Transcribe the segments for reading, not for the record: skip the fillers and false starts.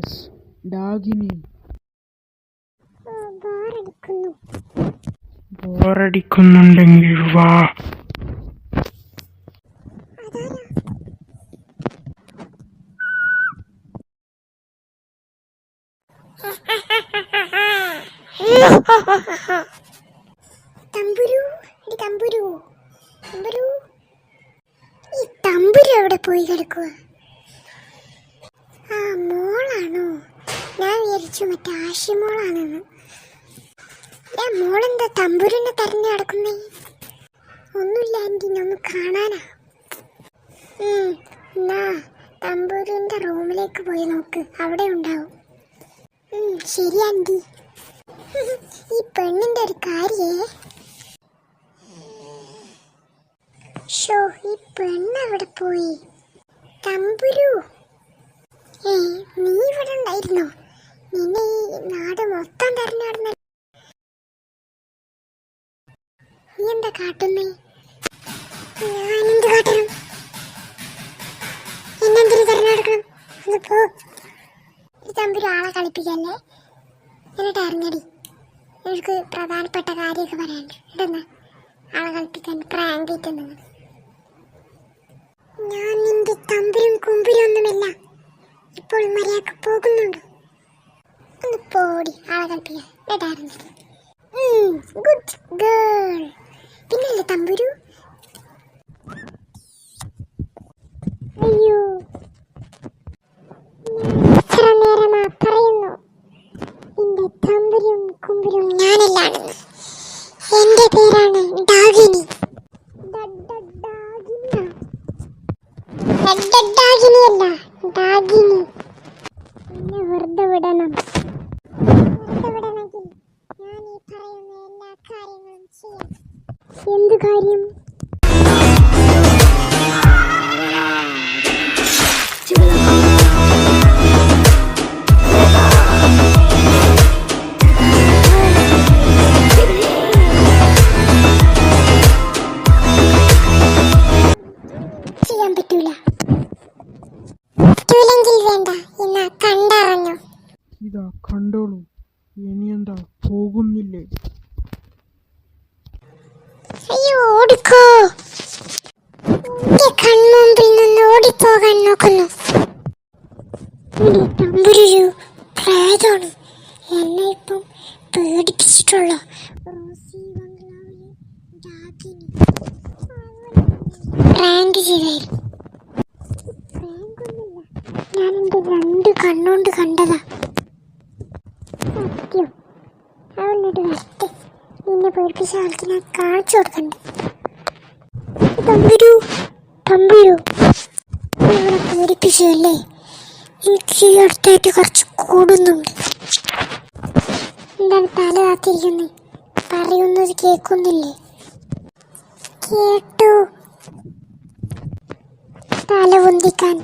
Yes, ഡാഗിനി. ബോറടിക്കുന്നുണ്ടെങ്കിൽ വാ. തമ്പുരു, തമ്പുരു, തമ്പുരു, ഈ തമ്പുരു എവിടെ പോയി കിടക്കുക? ആ മോളാണോ? ഞാൻ വിചാരിച്ചു മറ്റേ ആഷിമോളാണെന്ന്. മോളെന്താ തമ്പുരിനെ തെരഞ്ഞു നടക്കുന്നേ? ഒന്നുമില്ല ആൻറ്റി, ഒന്ന് കാണാനാ. എന്നാ തമ്പുരിന്റെ റൂമിലേക്ക് പോയി നോക്ക്, അവിടെ ഉണ്ടാവും. ശരി ആൻറ്റി. ഈ പെണ്ണിന്റെ ഒരു കാര്യേ, ഷോ ഈ പെണ്ണ് എവിടെ പോയി? തമ്പുരു, നീ ഇവിടെ ഉണ്ടായിരുന്നോ? നിന്നെ ഈ നാട് മൊത്തം തെരഞ്ഞു നടന്ന നീ എന്താ കാട്ടുന്നേ? ഞാനെന്ത് കാട്ടണം? എന്നെന്തിനു തെരഞ്ഞെടുക്കണം? ഒന്ന് പോ. ഈ തമ്പുരു ആളെ കളിപ്പിക്കല്ലേ. എന്നിട്ട് ഇറങ്ങടി, എനിക്ക് പ്രധാനപ്പെട്ട കാര്യമൊക്കെ പറയാനുണ്ട്. ഇതെന്നാ ആളെ കളിപ്പിക്കാൻ പ്രാങ്ക് ചെയ്തിട്ടുണ്ടെങ്കിൽ? ഞാൻ നിന്റെ തമ്പുരും കുമ്പുരും ഒന്നുമില്ല. ഇപ്പോൾ മര്യാദക്ക് പോകുന്നുണ്ടോ? ഒന്ന് പോടി, ആളെ കളിപ്പിക്കാൻ. എന്നിട്ട് ഇറങ്ങടി. Good girl. പിന്നല്ലേ തമ്പുരു? അയ്യോ, എത്ര നേരമാ പറയുന്നു നിന്റെ തമ്പുരും കുമ്പുരും ഞാനല്ലാണെന്ന്. എന്റെ പേരാണ് ഡാഗിനി. ഡാഗിനിയല്ല, ഡാഗിനി. എന്നെ വെറുതെ വിടണം. വെറുതെ വിടണമെങ്കിൽ ഞാൻ ഈ പറയുന്ന എല്ലാ കാര്യങ്ങളും ചെയ്യാം. എന്ത് കാര്യം? ചെയ്യാൻ പറ്റൂല. പറ്റൂലെങ്കിൽ വേണ്ട, എന്നാ കണ്ടറിഞ്ഞു. ഇതാ കണ്ടോളൂ. ഇനിയെന്താ പോകുന്നില്ലേ? അയ്യോ, ഓടിക്കോ. എന്റെ കൺമുമ്പിൽ നിന്ന് ഓടിപ്പോകാൻ നോക്കുന്നു. തമ്പുരു പ്രേതമാണ്. എന്നെ ഇപ്പം പേടിപ്പിച്ചിട്ടുള്ള പ്രാങ്ക് ചെയ്തായിരുന്നു. പ്രാങ്കൊന്നുമില്ല, ഞാൻ എന്റെ 2 കണ്ണുകൊണ്ട് കണ്ടതാ. സത്യം. അവളിട്ട് വരട്ടെ, നിന്നെ പേടിപ്പിച്ച ആൾക്ക് ഞാൻ കാണിച്ചു കൊടുക്കണ്ട. തമ്പുരു, തമ്പുരു, ഇവിടെ പേടിപ്പിച്ചല്ലേ? എനിക്ക് ഈ അടുത്തായിട്ട് കുറച്ച് കൂടുന്നുണ്ട്. എന്താണ് തല കാത്തിരിക്കുന്നേ? പറയുന്നത് കേൾക്കുന്നില്ലേ? കേട്ടു. തല പൊന്തിക്കാൻ.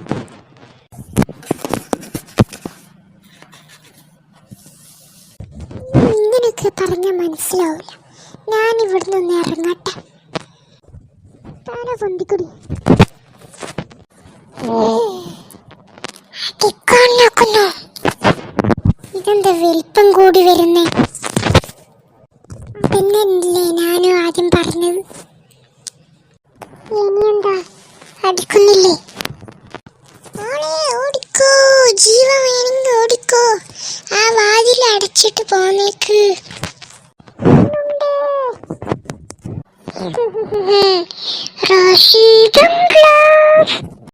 ഇങ്ങനെയൊക്കെ പറഞ്ഞാൽ മനസ്സിലാവില്ല. ഞാൻ ഇവിടെ നിന്ന് ഇറങ്ങട്ടെ. തല പൊന്തിക്കുടി. അടിക്കാൻ നോക്കുന്നു. ഇതെന്താ വലിപ്പം കൂടി വരുന്നേ? അതന്നെയല്ലേ ഞാനും ആദ്യം പറഞ്ഞത്. ഇനിയെന്താ അടിക്കുന്നില്ലേ? ഓടിക്കോ, ജീവൻ വേണമെങ്കിൽ ഓടിക്കോ. ആ വാതിൽ അടച്ചിട്ട് പോന്നേക്ക്. റഷീദും ഗ്ലാസ്.